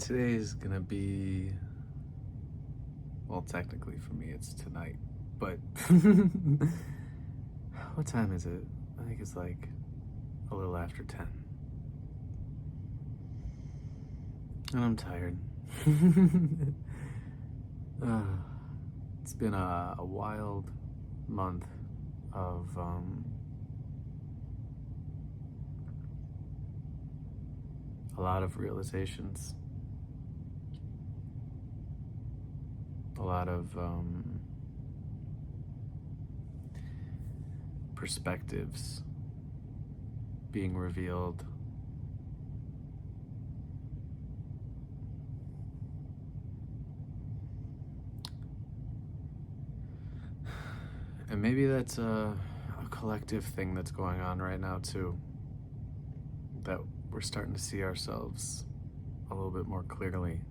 Today is gonna be, well, technically for me it's tonight, but what time is it? I think it's like a little after 10. And I'm tired. uh, it's been a wild month of a lot of realizations, a lot of perspectives being revealed. And maybe that's a collective thing that's going on right now too, that we're starting to see ourselves a little bit more clearly,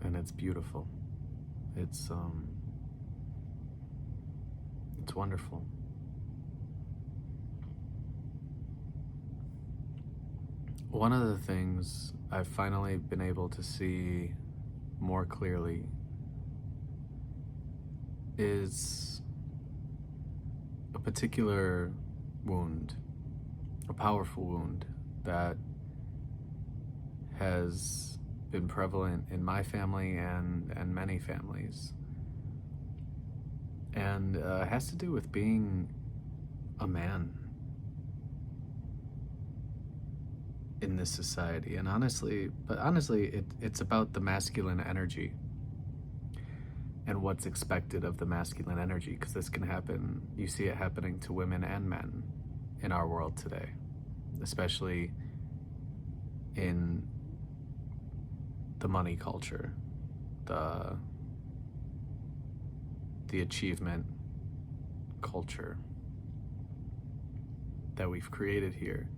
and it's beautiful. It's wonderful. One of the things I've finally been able to see more clearly is a particular wound, a powerful wound that has been prevalent in my family and many families. And it has to do with being a man in this society. And honestly, it's about the masculine energy and what's expected of the masculine energy, because this can happen. You see it happening to women and men in our world today, especially in the money culture, the achievement culture that we've created here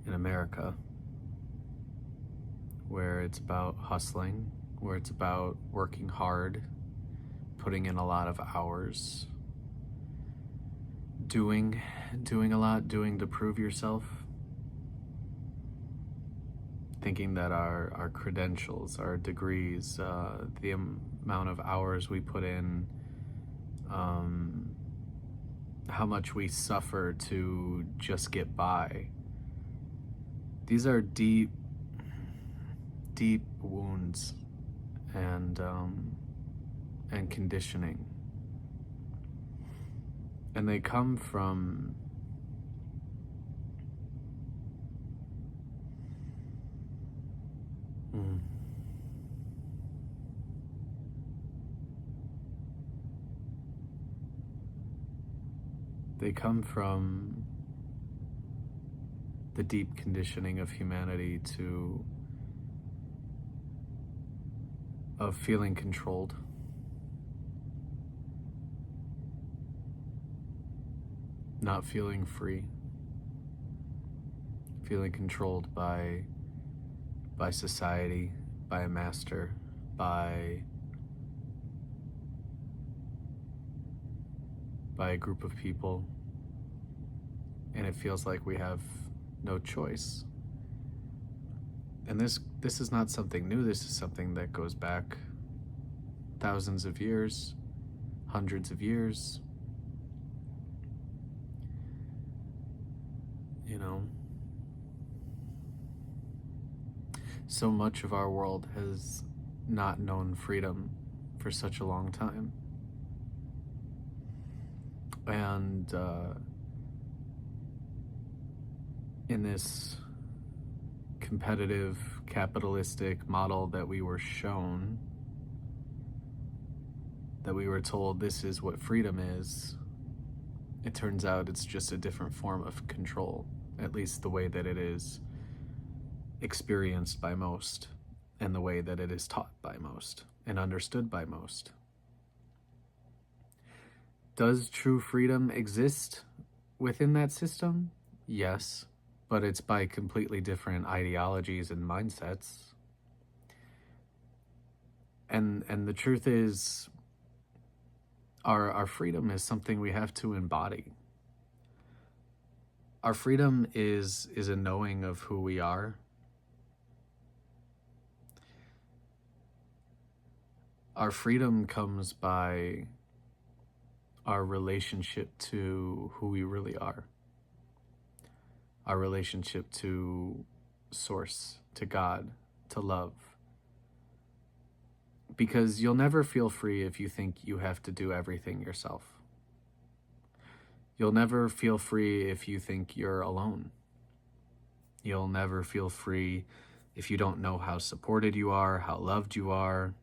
in America, where it's about hustling, where it's about working hard, putting in a lot of hours, doing a lot, doing to prove yourself, thinking that our credentials, our degrees, the amount of hours we put in, how much we suffer to just get by. These are deep wounds and conditioning, and they come from the deep conditioning of humanity of feeling controlled, not feeling free, feeling controlled by society, by a master, by a group of people, and it feels like we have no choice. And this is not something new. This is something that goes back thousands of years, hundreds of years. You know, so much of our world has not known freedom for such a long time. And in this competitive, capitalistic model that we were shown, that we were told this is what freedom is, it turns out it's just a different form of control, at least the way that it is experienced by most, and the way that it is taught by most and understood by most. Does true freedom exist within that system? Yes, but it's by completely different ideologies and mindsets. And the truth is, our freedom is something we have to embody. Our freedom is a knowing of who we are, our freedom comes by our relationship to who we really are, our relationship to Source, to God, to love. Because you'll never feel free if you think you have to do everything yourself. You'll never feel free if you think you're alone. You'll never feel free if you don't know how supported you are, how loved you are,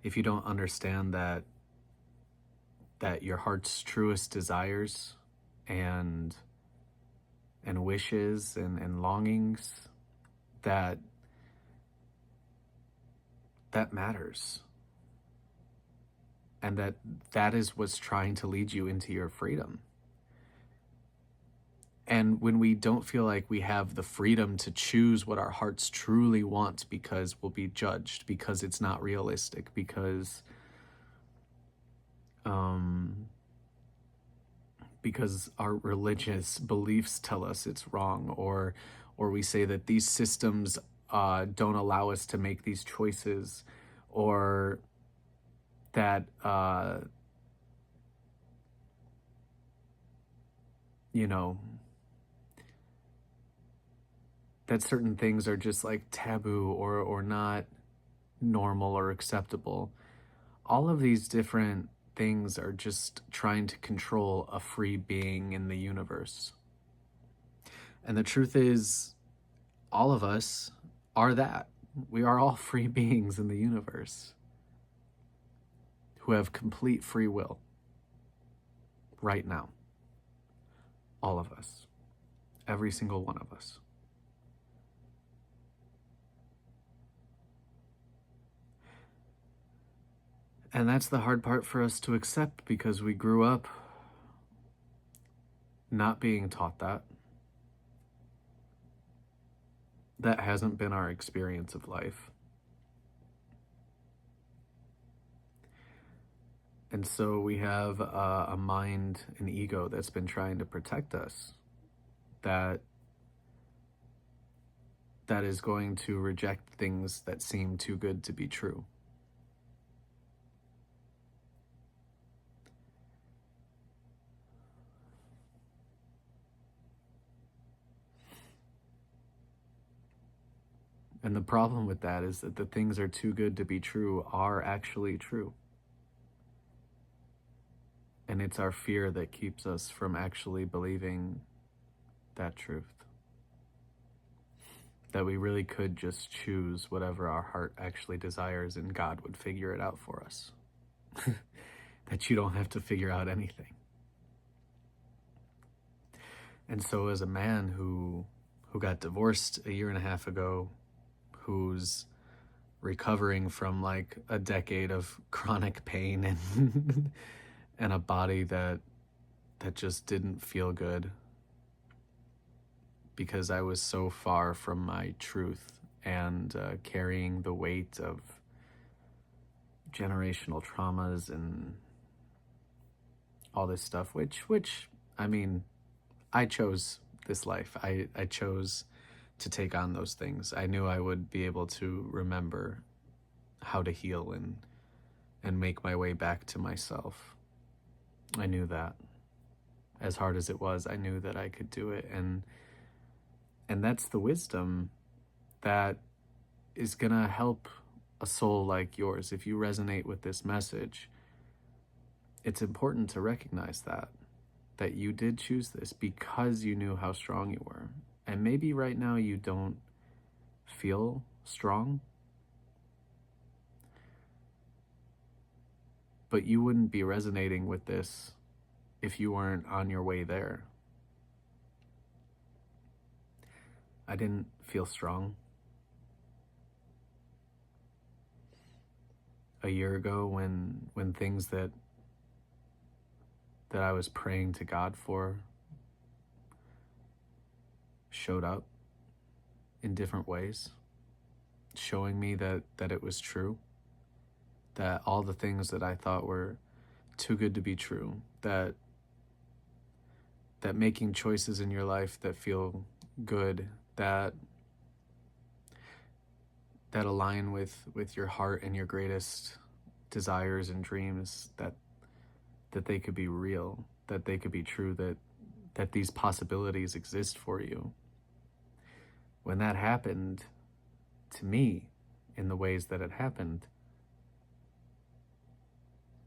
if you don't understand that your heart's truest desires and wishes and longings, that matters, and that is what's trying to lead you into your freedom. And when we don't feel like we have the freedom to choose what our hearts truly want because we'll be judged, because it's not realistic, because our religious beliefs tell us it's wrong, or we say that these systems don't allow us to make these choices, or that that certain things are just like taboo or not normal or acceptable. All of these different things are just trying to control a free being in the universe. And the truth is, all of us are that. We are all free beings in the universe who have complete free will right now. All of us. Every single one of us. And that's the hard part for us to accept, because we grew up not being taught that. That hasn't been our experience of life. And so we have a mind, an ego that's been trying to protect us, that is going to reject things that seem too good to be true. And the problem with that is that the things are too good to be true are actually true. And it's our fear that keeps us from actually believing that truth. That we really could just choose whatever our heart actually desires and God would figure it out for us. That you don't have to figure out anything. And so as a man who got divorced a 1.5 years ago, who's recovering from like a decade of chronic pain and and a body that just didn't feel good, because I was so far from my truth and carrying the weight of generational traumas and all this stuff, which I mean, I chose this life. I chose to take on those things. I knew I would be able to remember how to heal and make my way back to myself. I knew that. As hard as it was, I knew that I could do it. And that's the wisdom that is gonna help a soul like yours. If you resonate with this message, it's important to recognize that you did choose this because you knew how strong you were. And maybe right now you don't feel strong, but you wouldn't be resonating with this if you weren't on your way there. I didn't feel strong. A year ago, when things that I was praying to God for showed up in different ways, showing me that it was true, that all the things that I thought were too good to be true, that making choices in your life that feel good, that that align with your heart and your greatest desires and dreams, that they could be real, that they could be true, that these possibilities exist for you. When that happened to me in the ways that it happened,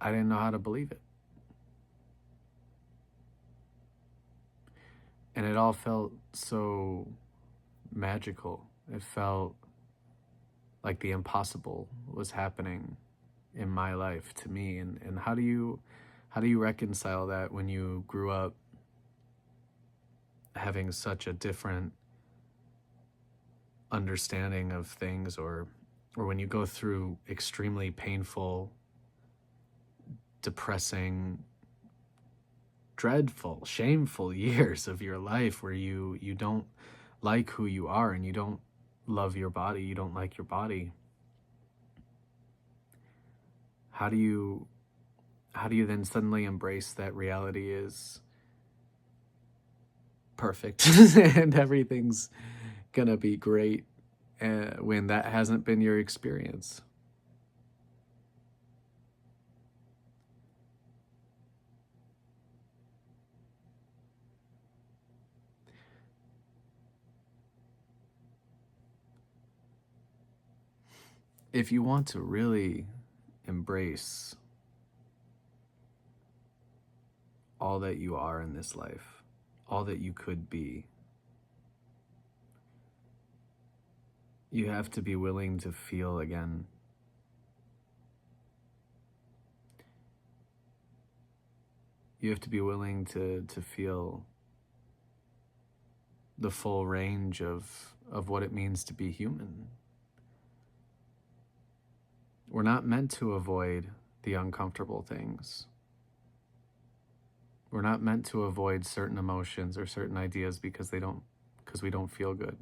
I didn't know how to believe it. And it all felt so magical. It felt like the impossible was happening in my life to me. And how do you reconcile that when you grew up having such a different understanding of things, or when you go through extremely painful, depressing, dreadful, shameful years of your life where you don't like who you are and you don't love your body, you don't like your body. How do you then suddenly embrace that reality is perfect and everything's gonna be great when that hasn't been your experience? If you want to really embrace all that you are in this life, all that you could be, you have to be willing to feel again. You have to be willing to feel the full range of what it means to be human. We're not meant to avoid the uncomfortable things. We're not meant to avoid certain emotions or certain ideas because we don't feel good.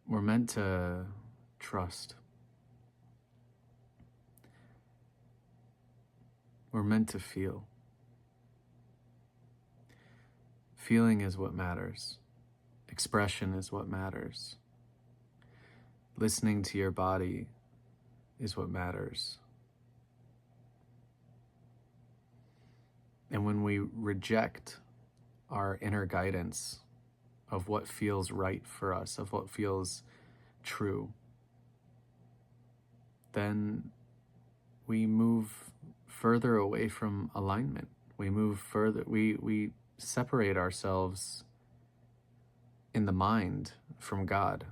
We're meant to trust. We're meant to feel. Feeling is what matters. Expression is what matters. Listening to your body is what matters. And when we reject our inner guidance of what feels right for us, of what feels true, then we move further away from alignment. We move further, we separate ourselves in the mind from God,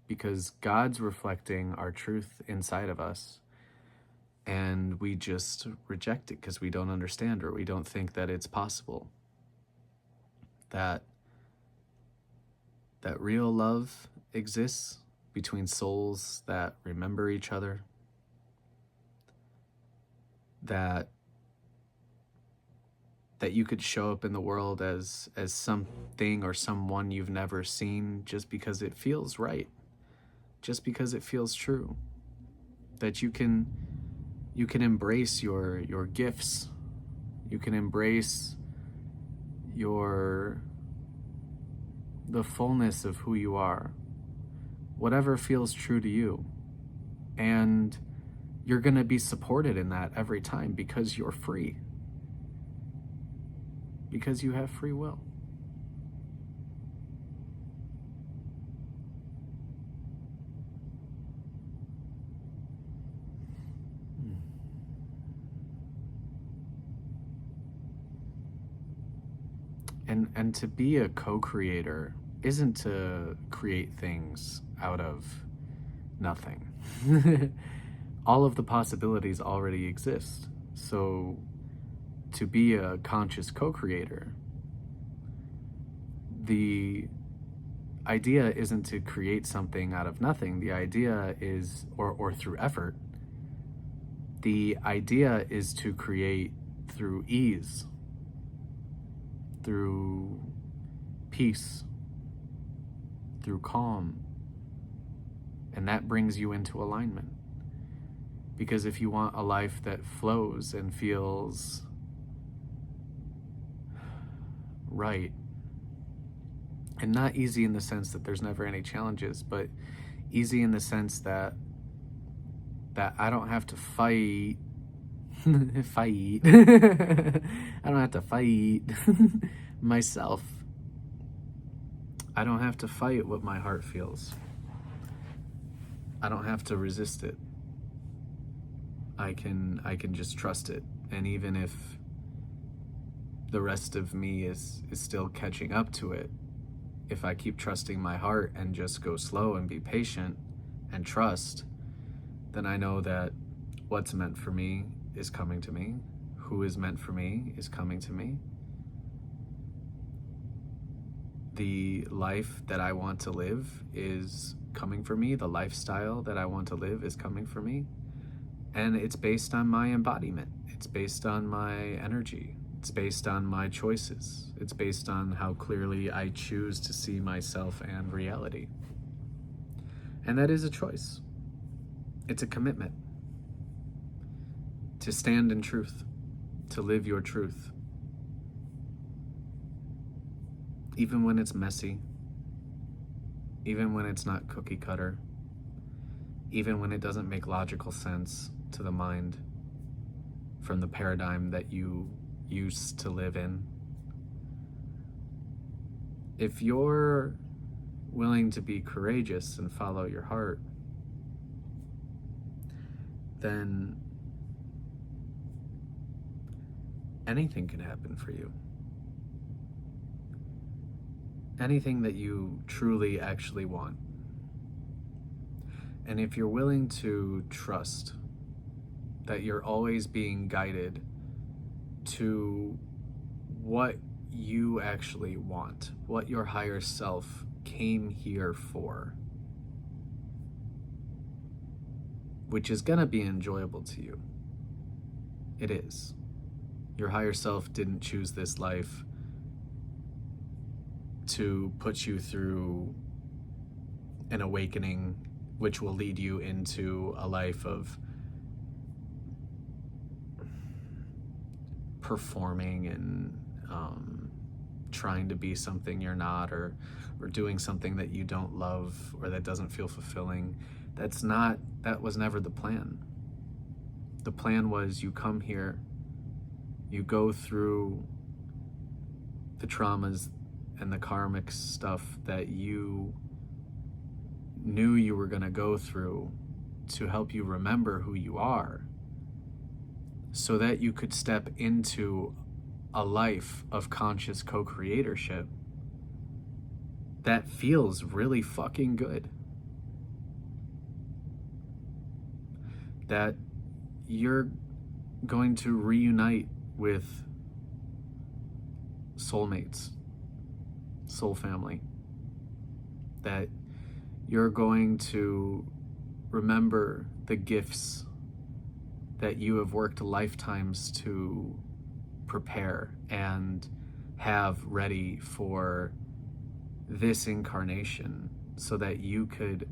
because God's reflecting our truth inside of us, and we just reject it because we don't understand, or we don't think that it's possible. That real love exists between souls that remember each other. That you could show up in the world as something or someone you've never seen just because it feels right, just because it feels true. That you can embrace your gifts. You can embrace the fullness of who you are, whatever feels true to you. And you're going to be supported in that every time because you're free. Because you have free will. And to be a co-creator isn't to create things out of nothing. All of the possibilities already exist. So to be a conscious co-creator, the idea isn't to create something out of nothing. The idea is, or through effort, the idea is to create through ease, through peace, through calm. And that brings you into alignment. Because if you want a life that flows and feels right, And not easy in the sense that there's never any challenges, but easy in the sense that I don't have to fight fight. I don't have to fight myself. I don't have to fight what my heart feels. I don't have to resist it. I can just trust it. And even if the rest of me is still catching up to it, if I keep trusting my heart and just go slow and be patient and trust, then I know that what's meant for me is coming to me. Who is meant for me is coming to me. The life that I want to live is coming for me. The lifestyle that I want to live is coming for me. And it's based on my embodiment. It's based on my energy. It's based on my choices. It's based on how clearly I choose to see myself and reality. And that is a choice. It's a commitment to stand in truth, to live your truth. Even when it's messy, even when it's not cookie cutter, even when it doesn't make logical sense to the mind from the paradigm that you used to live in. If you're willing to be courageous and follow your heart, then anything can happen for you. Anything that you truly actually want. And if you're willing to trust that you're always being guided to what you actually want, what your higher self came here for, which is gonna be enjoyable to you. It is. Your higher self didn't choose this life to put you through an awakening which will lead you into a life of performing and trying to be something you're not, or doing something that you don't love or that doesn't feel fulfilling. That was never the plan. The plan was you come here, you go through the traumas and the karmic stuff that you knew you were going to go through to help you remember who you are, so that you could step into a life of conscious co-creatorship that feels really fucking good. That you're going to reunite with soulmates, soul family. That you're going to remember the gifts that you have worked lifetimes to prepare and have ready for this incarnation, so that you could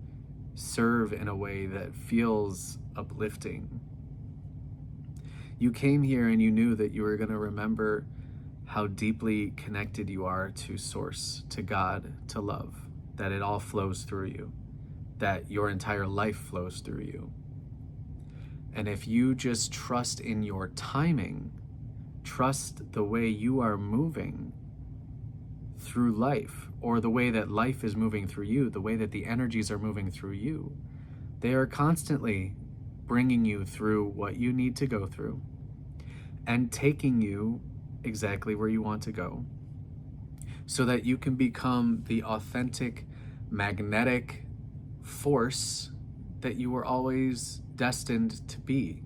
serve in a way that feels uplifting. You came here and you knew that you were going to remember how deeply connected you are to Source, to God, to love, that it all flows through you, that your entire life flows through you. And if you just trust in your timing, trust the way you are moving through life, or the way that life is moving through you, the way that the energies are moving through you, they are constantly bringing you through what you need to go through and taking you exactly where you want to go, so that you can become the authentic magnetic force that you were always destined to be.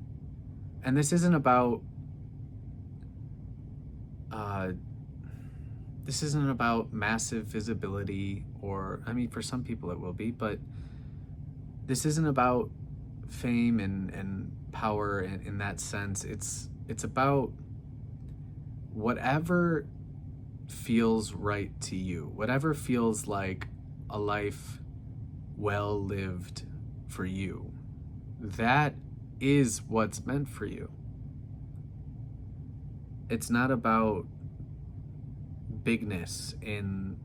And this isn't about massive visibility, or, I mean, for some people it will be, but this isn't about fame and power in that sense. It's about whatever feels right to you, whatever feels like a life well lived for you. That is what's meant for you. It's not about bigness in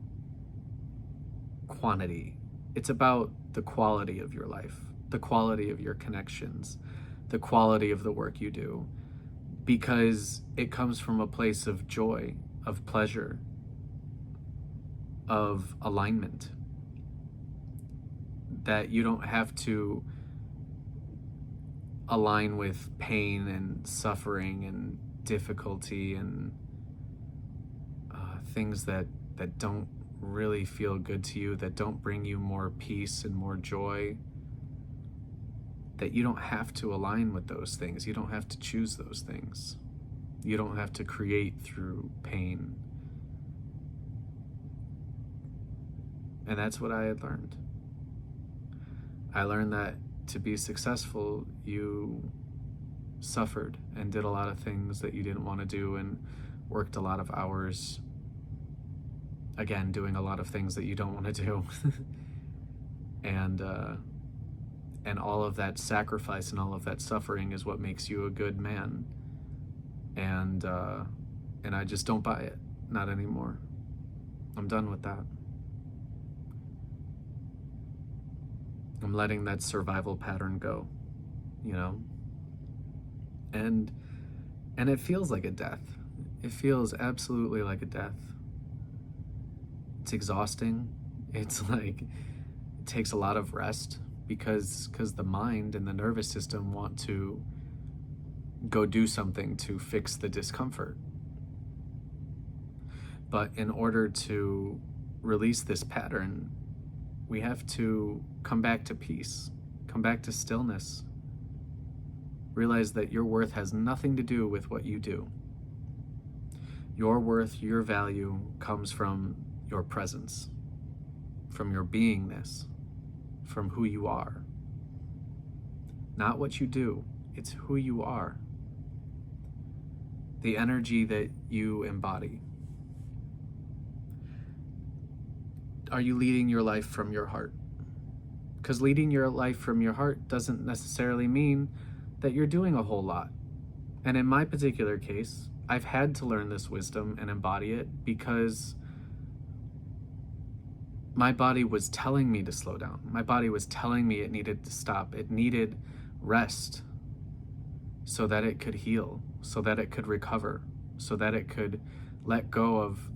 quantity. It's about the quality of your life, the quality of your connections, the quality of the work you do, because it comes from a place of joy, of pleasure, of alignment, that you don't have to align with pain and suffering and difficulty and things that don't really feel good to you, that don't bring you more peace and more joy. That you don't have to align with those things. You don't have to choose those things. You don't have to create through pain. And that's what I had learned. I learned that to be successful, you suffered and did a lot of things that you didn't want to do and worked a lot of hours, again, doing a lot of things that you don't want to do. And all of that sacrifice and all of that suffering is what makes you a good man. And I just don't buy it. Not anymore. I'm done with that. I'm letting that survival pattern go, you know? And it feels like a death. It feels absolutely like a death. It's exhausting. It's like, it takes a lot of rest because the mind and the nervous system want to go do something to fix the discomfort. But in order to release this pattern, we have to come back to peace, come back to stillness. Realize that your worth has nothing to do with what you do. Your worth, your value comes from your presence, from your beingness, from who you are. Not what you do, it's who you are. The energy that you embody. Are you leading your life from your heart? Because leading your life from your heart doesn't necessarily mean that you're doing a whole lot. And in my particular case, I've had to learn this wisdom and embody it because my body was telling me to slow down. My body was telling me it needed to stop. It needed rest so that it could heal, so that it could recover, so that it could let go of,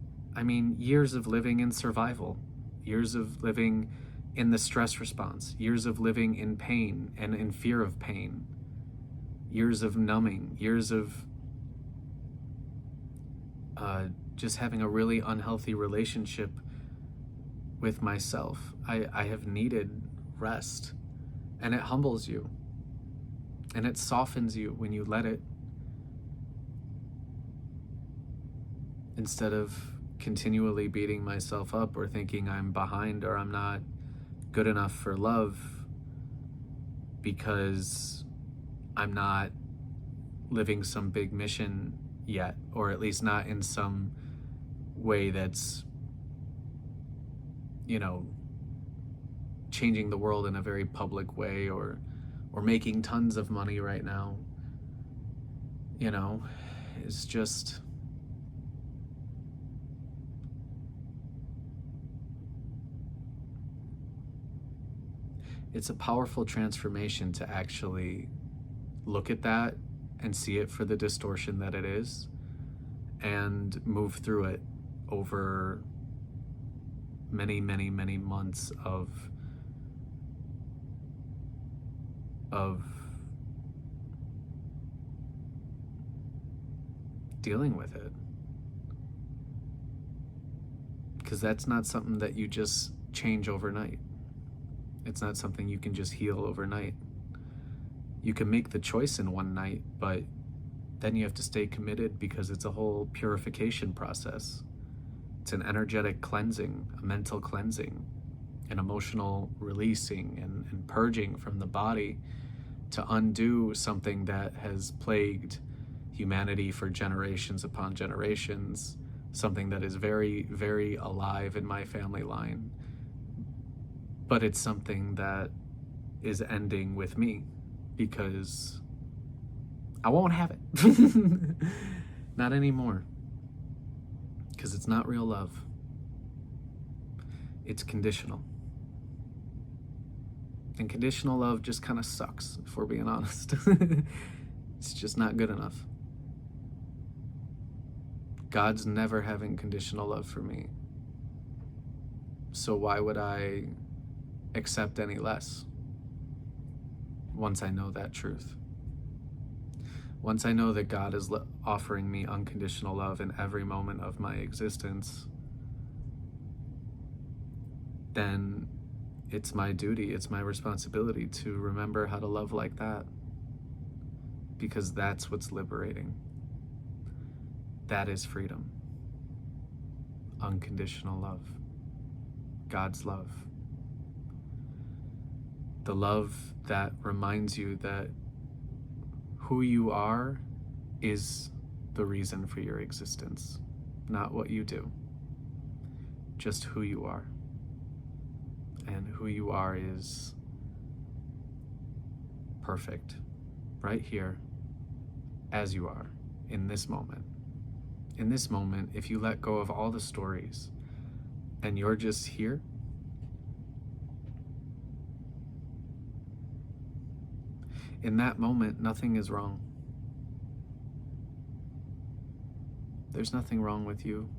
years of living in survival, years of living in the stress response, years of living in pain and in fear of pain, years of numbing, years of just having a really unhealthy relationship with myself. I have needed rest, and it humbles you, and it softens you when you let it. Instead of continually beating myself up or thinking I'm behind or I'm not good enough for love because I'm not living some big mission yet, or at least not in some way that's, changing the world in a very public way, or making tons of money right now. It's just, it's a powerful transformation to actually look at that and see it for the distortion that it is and move through it over many, many, many months of dealing with it. Because that's not something that you just change overnight. It's not something you can just heal overnight. You can make the choice in one night, but then you have to stay committed because it's a whole purification process. It's an energetic cleansing, a mental cleansing, an emotional releasing and purging from the body to undo something that has plagued humanity for generations upon generations, something that is very, very alive in my family line. But it's something that is ending with me because I won't have it. Not anymore. Because it's not real love. it's conditional. And conditional love just kind of sucks, if we're being honest. It's just not good enough. God's never having conditional love for me. So why would I accept any less once I know that truth? Once I know that God is offering me unconditional love in every moment of my existence, then it's my duty, it's my responsibility to remember how to love like that. Because that's what's liberating. That is freedom. Unconditional love. God's love. The love that reminds you that who you are is the reason for your existence, not what you do, just who you are. And who you are is perfect, right here, as you are, in this moment. In this moment, if you let go of all the stories and you're just here, in that moment, nothing is wrong. There's nothing wrong with you.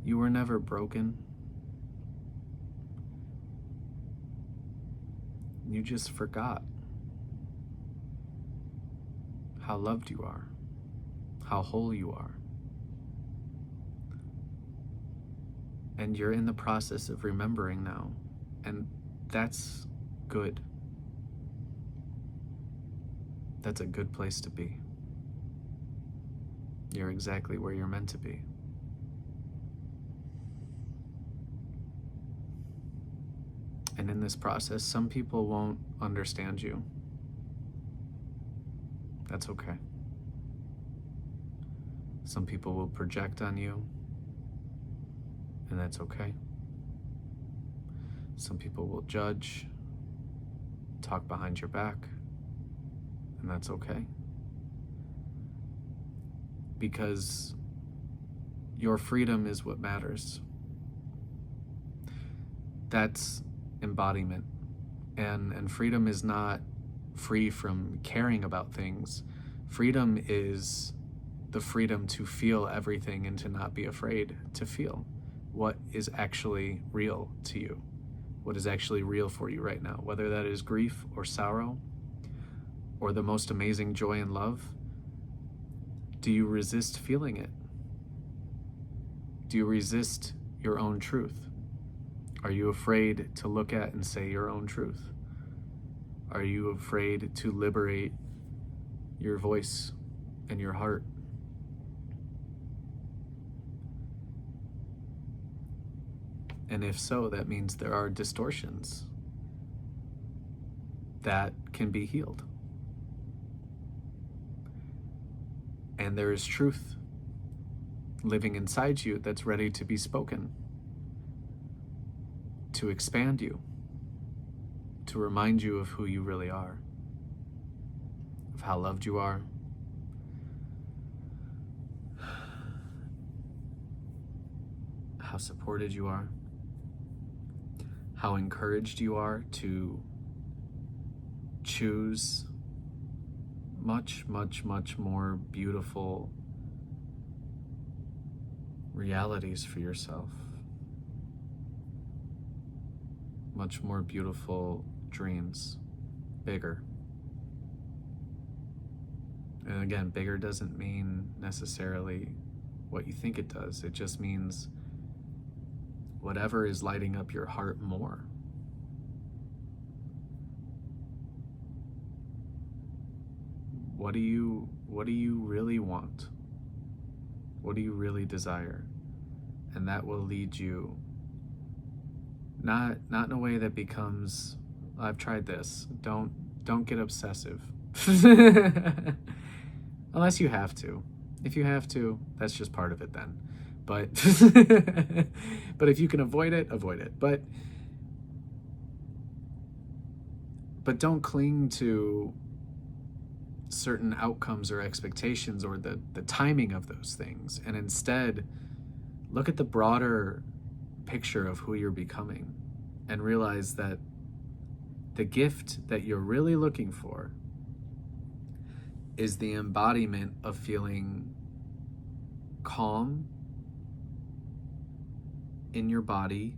You were never broken. You just forgot how loved you are, how whole you are. And you're in the process of remembering now, and that's good. That's a good place to be. You're exactly where you're meant to be. And in this process, some people won't understand you. That's okay. Some people will project on you, and that's okay. Some people will judge, talk behind your back, and that's okay. Because your freedom is what matters. That's embodiment. And freedom is not free from caring about things. Freedom is the freedom to feel everything and to not be afraid to feel what is actually real to you, what is actually real for you right now, whether that is grief or sorrow or the most amazing joy and love. Do you resist feeling it? Do you resist your own truth? Are you afraid to look at and say your own truth? Are you afraid to liberate your voice and your heart? And if so, that means there are distortions that can be healed. And there is truth living inside you that's ready to be spoken, to expand you, to remind you of who you really are, of how loved you are, how supported you are, how encouraged you are to choose much, much, much more beautiful realities for yourself. Much more beautiful dreams, bigger. And again, bigger doesn't mean necessarily what you think it does. It just means whatever is lighting up your heart more. What do you really want? What do you really desire? And that will lead you not in a way that becomes, I've tried this. Don't get obsessive. Unless you have to. If you have to, that's just part of it then. But but if you can avoid it, avoid it. But don't cling to certain outcomes or expectations or the timing of those things, and instead look at the broader picture of who you're becoming and realize that the gift that you're really looking for is the embodiment of feeling calm in your body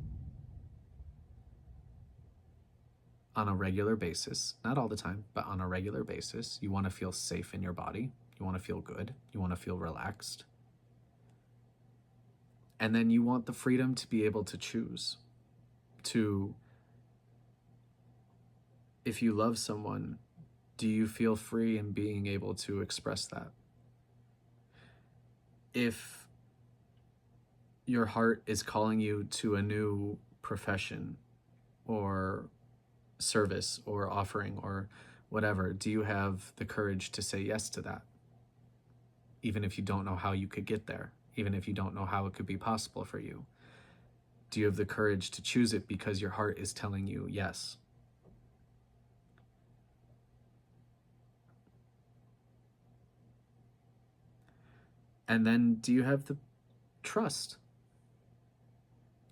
on a regular basis. Not all the time, but on a regular basis. You want to feel safe in your body. You want to feel good. You want to feel relaxed. And then you want the freedom to be able to choose. To, if you love someone, do you feel free in being able to express that? If your heart is calling you to a new profession or service or offering or whatever, do you have the courage to say yes to that? Even if you don't know how you could get there, even if you don't know how it could be possible for you, do you have the courage to choose it because your heart is telling you yes? And then do you have the trust?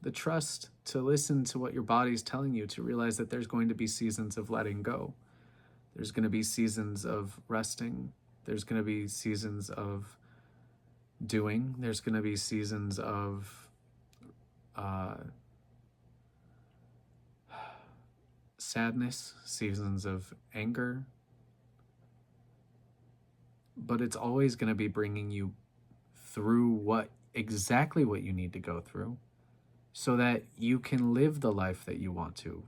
The trust to listen to what your body's telling you, to realize that there's going to be seasons of letting go. There's going to be seasons of resting. There's going to be seasons of doing. There's going to be seasons of sadness, seasons of anger. But it's always going to be bringing you through exactly what you need to go through, so that you can live the life that you want to.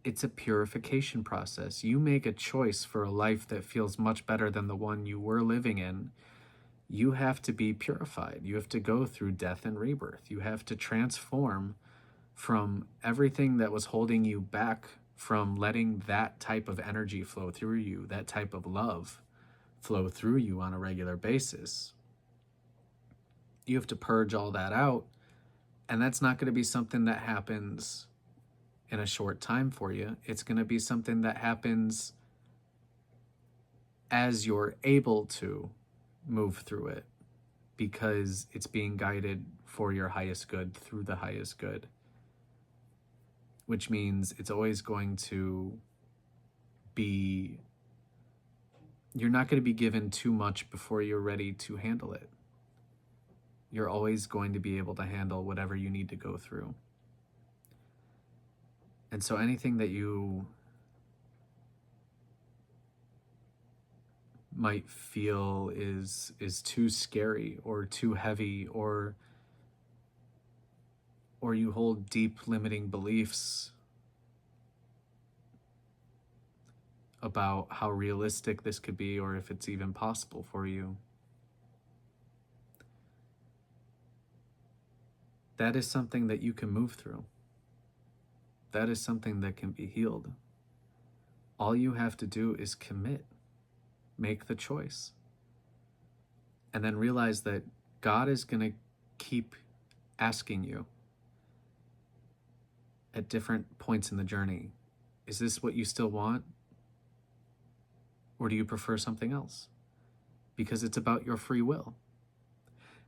It's a purification process. You make a choice for a life that feels much better than the one you were living in. You have to be purified. You have to go through death and rebirth. You have to transform from everything that was holding you back from letting that type of energy flow through you, that type of love flow through you on a regular basis. You have to purge all that out. And that's not going to be something that happens in a short time for you. It's going to be something that happens as you're able to move through it, because it's being guided for your highest good through the highest good, which means it's always going to be, you're not going to be given too much before you're ready to handle it. You're always going to be able to handle whatever you need to go through. And so anything that you might feel is too scary or too heavy, or you hold deep limiting beliefs about how realistic this could be, or if it's even possible for you, that is something that you can move through. That is something that can be healed. All you have to do is commit, make the choice, and then realize that God is going to keep asking you at different points in the journey, is this what you still want? Or do you prefer something else? Because it's about your free will.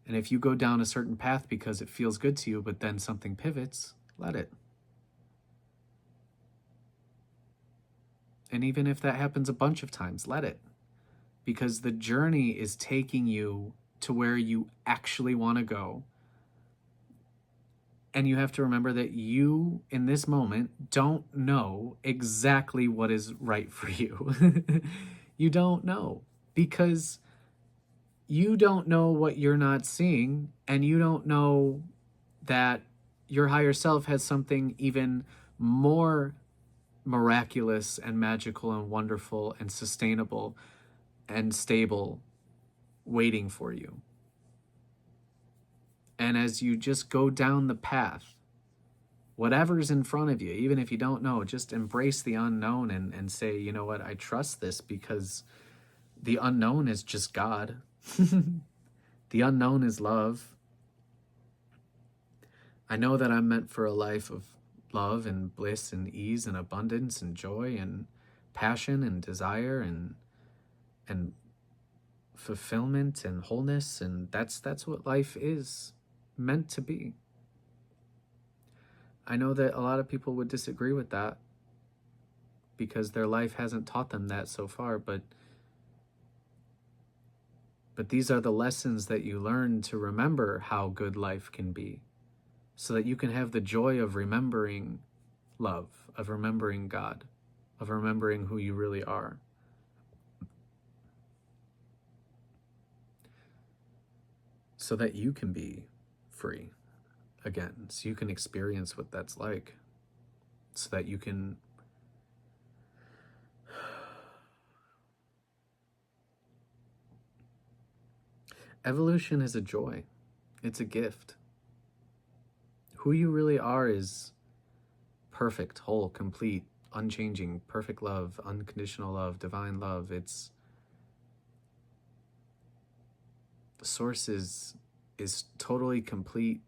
And if you go down a certain path because it feels good to you, but then something pivots, let it. And even if that happens a bunch of times, let it. Because the journey is taking you to where you actually want to go. And you have to remember that you, in this moment, don't know exactly what is right for you. You don't know, because you don't know what you're not seeing, and you don't know that your higher self has something even more miraculous and magical and wonderful and sustainable and stable waiting for you. And as you just go down the path, whatever's in front of you, even if you don't know, just embrace the unknown and say, you know what, I trust this, because the unknown is just God. The unknown is love. I know that I'm meant for a life of love and bliss and ease and abundance and joy and passion and desire and fulfillment and wholeness, and that's what life is meant to be. I know that a lot of people would disagree with that because their life hasn't taught them that so far, but these are the lessons that you learn to remember how good life can be, so that you can have the joy of remembering love, of remembering God, of remembering who you really are. So that you can be free again, so you can experience what that's like, so that you can evolution is a joy. It's a gift. Who you really are is perfect, whole, complete, unchanging, perfect love, unconditional love, divine love. It's the source is totally complete,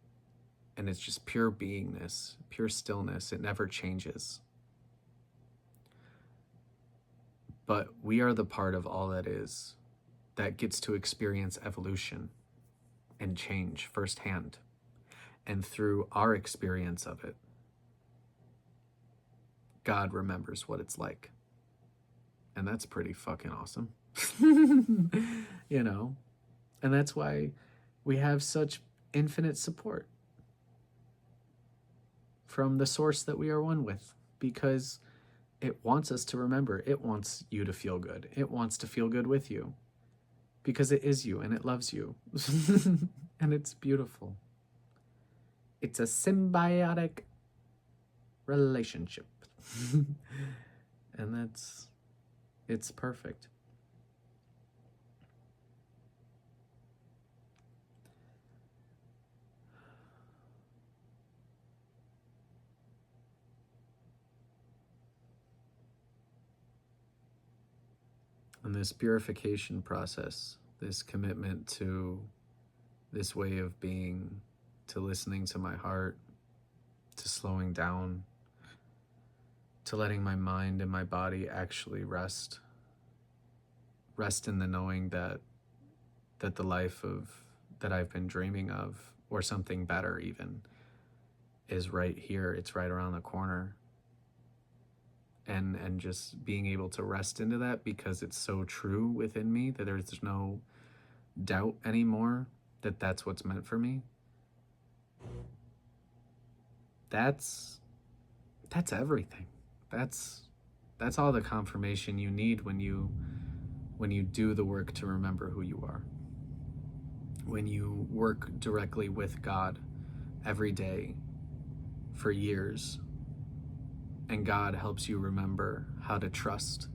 and it's just pure beingness, pure stillness. It never changes. But we are the part of all that is that gets to experience evolution and change firsthand. And through our experience of it, God remembers what it's like. And that's pretty fucking awesome. You know? And that's why we have such infinite support from the source that we are one with, because it wants us to remember. It wants you to feel good. It wants to feel good with you, because it is you and it loves you. And it's beautiful. It's a symbiotic relationship. And it's perfect. And this purification process, this commitment to this way of being, to listening to my heart, to slowing down, to letting my mind and my body actually rest in the knowing that the life that I've been dreaming of, or something better even, is right here. It's right around the corner. And just being able to rest into that, because it's so true within me that there's no doubt anymore that that's what's meant for me. That's everything. That's all the confirmation you need when you do the work to remember who you are. When you work directly with God every day for years, and God helps you remember how to trust,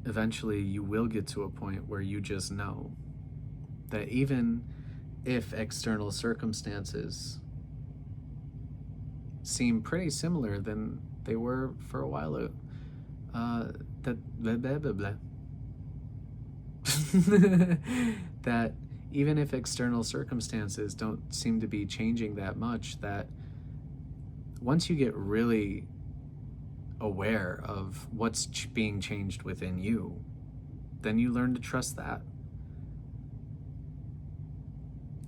eventually you will get to a point where you just know that even if external circumstances seem pretty similar than they were for a while, that blah, blah, blah, blah. That even if external circumstances don't seem to be changing that much, that once you get really aware of what's being changed within you, then you learn to trust that.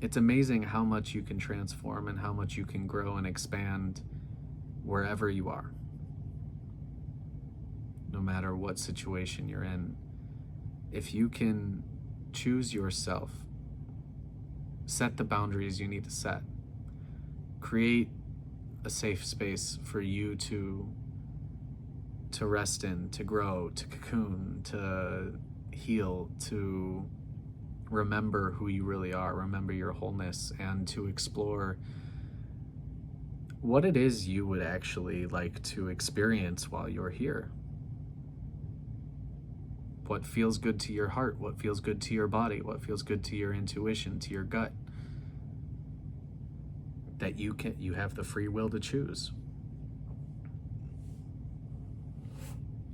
It's amazing how much you can transform and how much you can grow and expand wherever you are, no matter what situation you're in. If you can choose yourself, set the boundaries you need to set, create a safe space for you to rest in, to grow, to cocoon, to heal, to remember who you really are, remember your wholeness, and to explore what it is you would actually like to experience while you're here. What feels good to your heart, what feels good to your body, what feels good to your intuition, to your gut. That you have the free will to choose.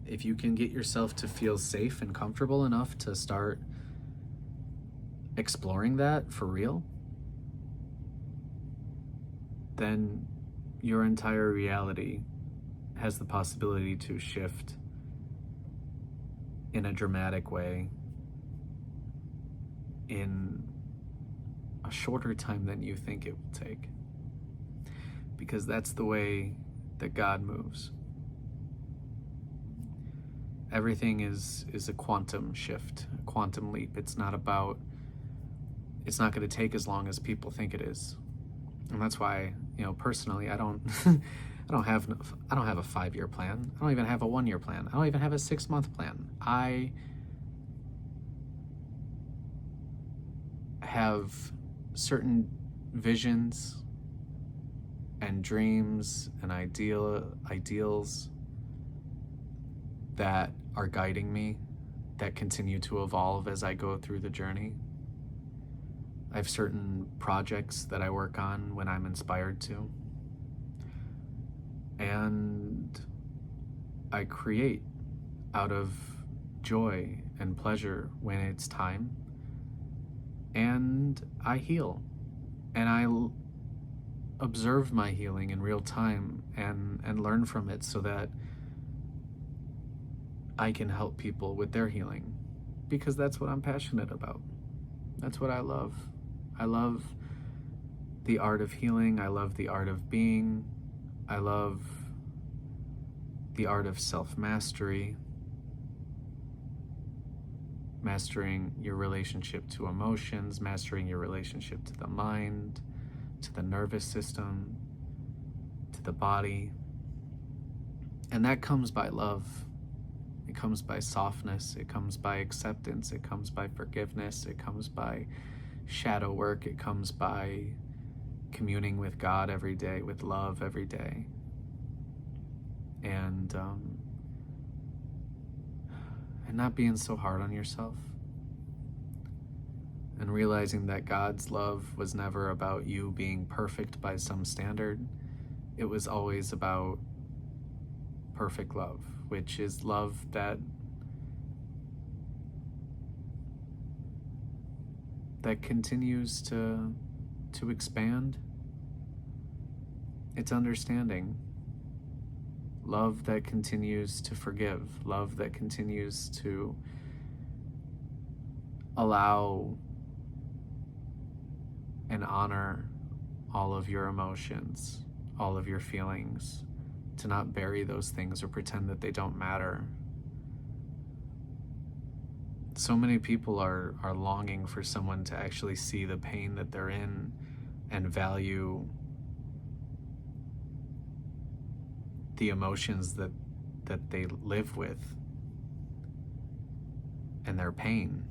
If you can get yourself to feel safe and comfortable enough to start exploring that for real, then your entire reality has the possibility to shift in a dramatic way in a shorter time than you think it will take. because that's the way that God moves. Everything is a quantum shift, a quantum leap. It's not going to take as long as people think it is. And that's why, personally, I don't I don't have a 5-year plan. I don't even have a 1-year plan. I don't even have a 6-month plan. I have certain visions and dreams and ideals that are guiding me, that continue to evolve as I go through the journey. I have certain projects that I work on when I'm inspired to. And I create out of joy and pleasure when it's time. And I heal. And I observe my healing in real time and learn from it so that I can help people with their healing. Because that's what I'm passionate about. That's what I love. I love the art of healing. I love the art of being. I love the art of self-mastery. Mastering your relationship to emotions, mastering your relationship to the mind, to the nervous system, to the body. And that comes by love. It comes by softness. It comes by acceptance. It comes by forgiveness. It comes by shadow work. It comes by communing with God every day, with love every day. And not being so hard on yourself. And realizing that God's love was never about you being perfect by some standard. It was always about perfect love, which is love that continues to expand its understanding. Love that continues to forgive. Love that continues to allow and honor all of your emotions, all of your feelings, to not bury those things or pretend that they don't matter. So many people are longing for someone to actually see the pain that they're in and value the emotions that they live with and their pain.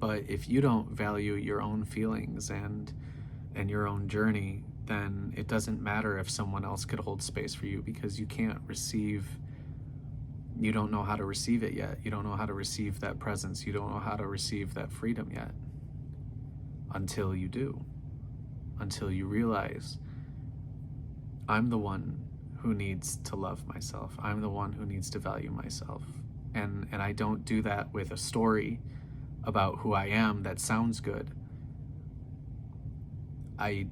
But if you don't value your own feelings and your own journey, then it doesn't matter if someone else could hold space for you, because you can't receive, you don't know how to receive it yet. You don't know how to receive that presence. You don't know how to receive that freedom yet, until you do, until you realize, I'm the one who needs to love myself. I'm the one who needs to value myself. And I don't do that with a story about who I am that sounds good. I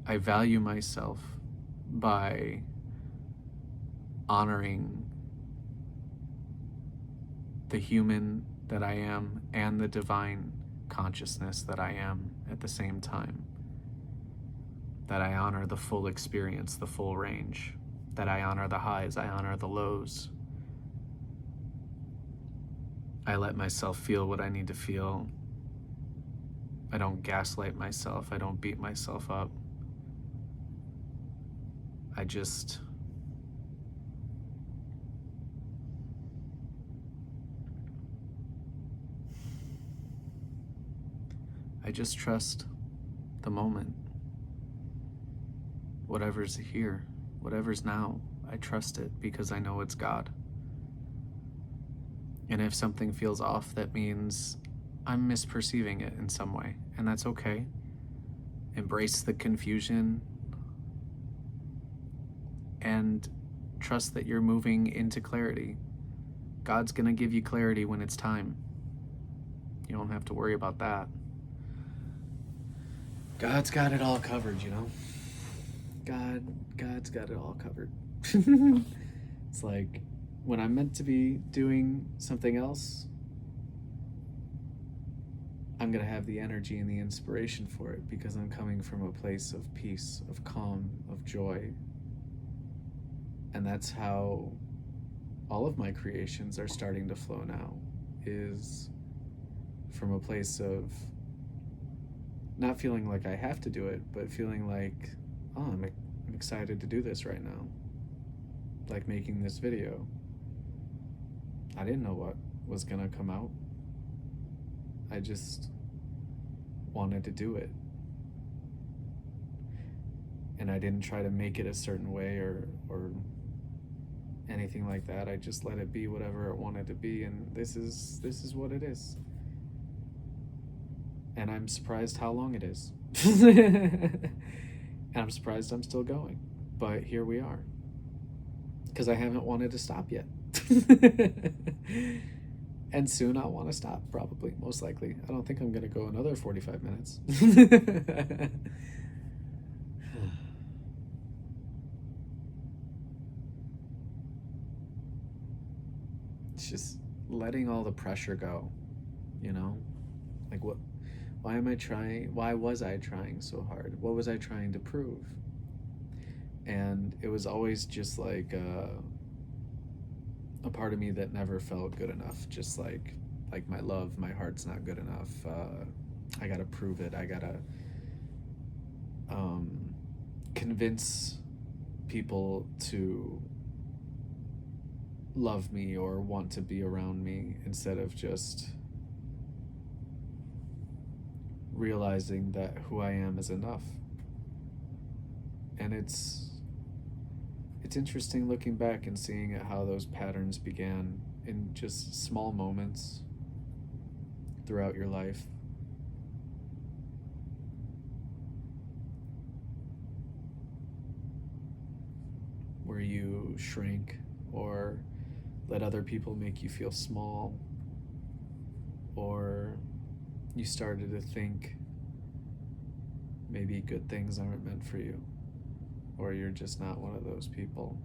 value myself by honoring the human that I am and the divine consciousness that I am at the same time. That I honor the full experience, the full range. That I honor the highs, I honor the lows. I let myself feel what I need to feel. I don't gaslight myself. I don't beat myself up. I just trust the moment. Whatever's here, whatever's now, I trust it because I know it's God. And if something feels off, that means I'm misperceiving it in some way, and that's okay. Embrace the confusion and trust that you're moving into clarity. God's gonna give you clarity when it's time. You don't have to worry about that. God's got it all covered, God's got it all covered. It's like, when I'm meant to be doing something else, I'm going to have the energy and the inspiration for it because I'm coming from a place of peace, of calm, of joy. And that's how all of my creations are starting to flow now, is from a place of not feeling like I have to do it, but feeling like, oh, I'm excited to do this right now. Like making this video. I didn't know what was gonna come out. I just wanted to do it. And I didn't try to make it a certain way or anything like that. I just let it be whatever it wanted to be, and this is what it is. And I'm surprised how long it is. And I'm surprised I'm still going. But here we are. Because I haven't wanted to stop yet. And soon I'll want to stop, probably, most likely. I don't think I'm going to go another 45 minutes. It's just letting all the pressure go, you know? Like, why was I trying so hard? What was I trying to prove? And it was always just like a part of me that never felt good enough. Just like my love, my heart's not good enough. I gotta prove it. I gotta convince people to love me or want to be around me, instead of just realizing that who I am is enough. And it's interesting looking back and seeing how those patterns began in just small moments throughout your life. Where you shrink or let other people make you feel small, or you started to think maybe good things aren't meant for you, or you're just not one of those people.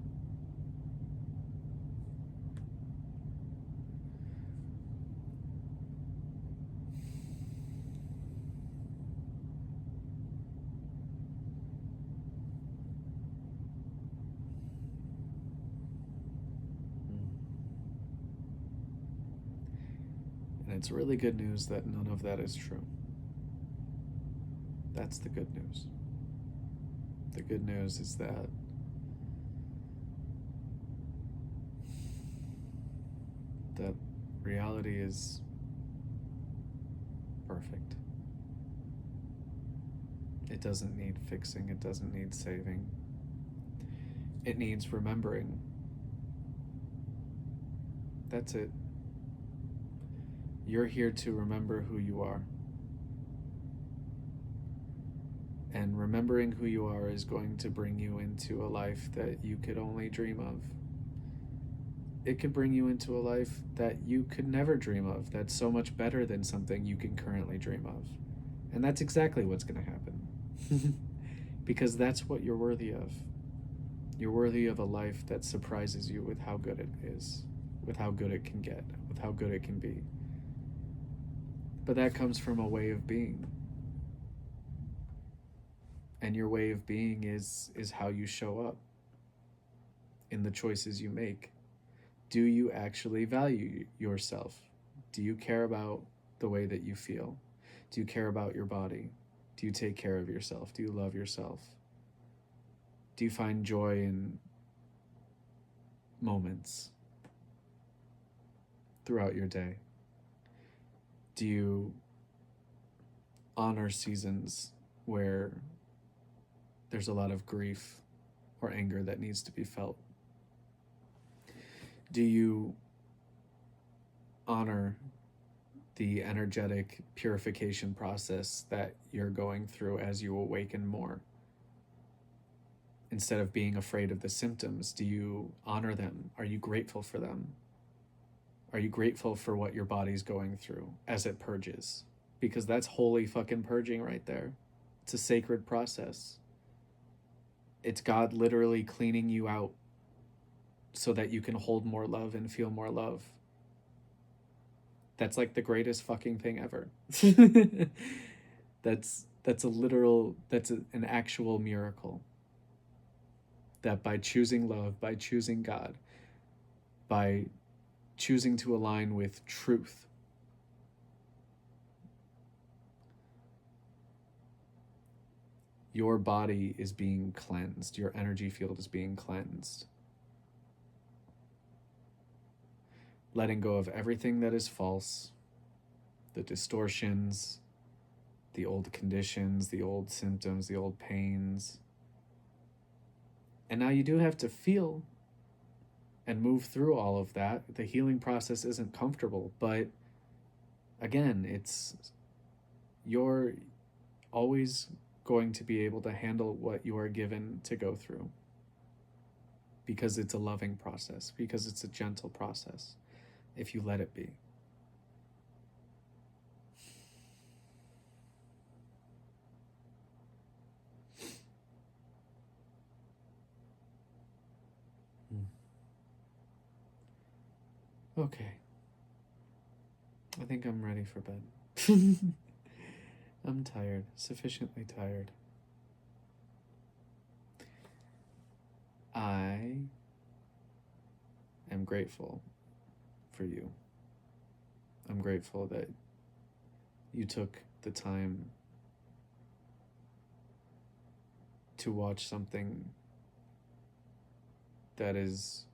And it's really good news that none of that is true. That's the good news. The good news is that reality is perfect. It doesn't need fixing. It doesn't need saving. It needs remembering. That's it. You're here to remember who you are. And remembering who you are is going to bring you into a life that you could only dream of. It could bring you into a life that you could never dream of, that's so much better than something you can currently dream of. And that's exactly what's going to happen. Because that's what you're worthy of. You're worthy of a life that surprises you with how good it is, with how good it can get, with how good it can be. But that comes from a way of being. And your way of being is how you show up in the choices you make. Do you actually value yourself? Do you care about the way that you feel? Do you care about your body? Do you take care of yourself? Do you love yourself? Do you find joy in moments throughout your day? Do you honor seasons where there's a lot of grief or anger that needs to be felt? Do you honor the energetic purification process that you're going through as you awaken more? Instead of being afraid of the symptoms, do you honor them? Are you grateful for them? Are you grateful for what your body's going through as it purges? Because that's holy fucking purging right there. It's a sacred process. It's God literally cleaning you out so that you can hold more love and feel more love. That's like the greatest fucking thing ever. That's a literal, an actual miracle. That by choosing love, by choosing God, by choosing to align with truth, your body is being cleansed, your energy field is being cleansed. Letting go of everything that is false, the distortions, the old conditions, the old symptoms, the old pains. And now you do have to feel and move through all of that. The healing process isn't comfortable, but again, you're always going to be able to handle what you are given to go through, because it's a loving process, because it's a gentle process, if you let it be. Okay. I think I'm ready for bed. I'm tired, sufficiently tired. I am grateful for you. I'm grateful that you took the time to watch something that is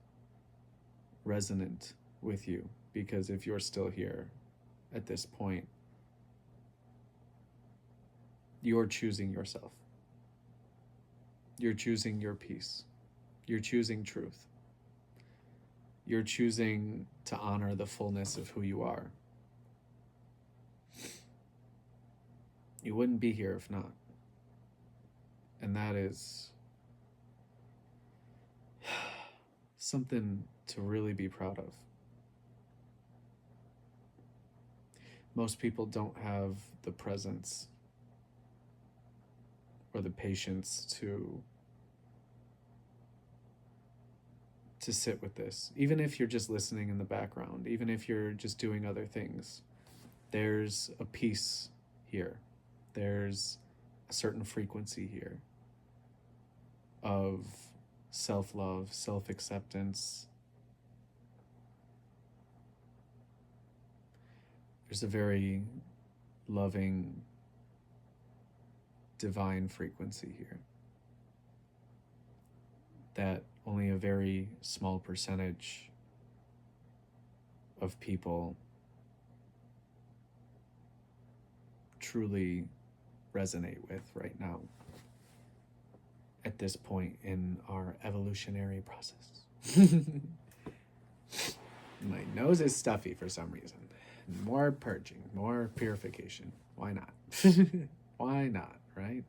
resonant with you, because if you're still here at this point, you're choosing yourself. You're choosing your peace. You're choosing truth. You're choosing to honor the fullness of who you are. You wouldn't be here if not. And that is something to really be proud of. Most people don't have the presence or the patience to sit with this. Even if you're just listening in the background, even if you're just doing other things, there's a peace here. There's a certain frequency here of self-love, self-acceptance. There's a very loving, divine frequency here that only a very small percentage of people truly resonate with right now at this point in our evolutionary process. My nose is stuffy for some reason. More purging, more purification. Why not? Why not, right?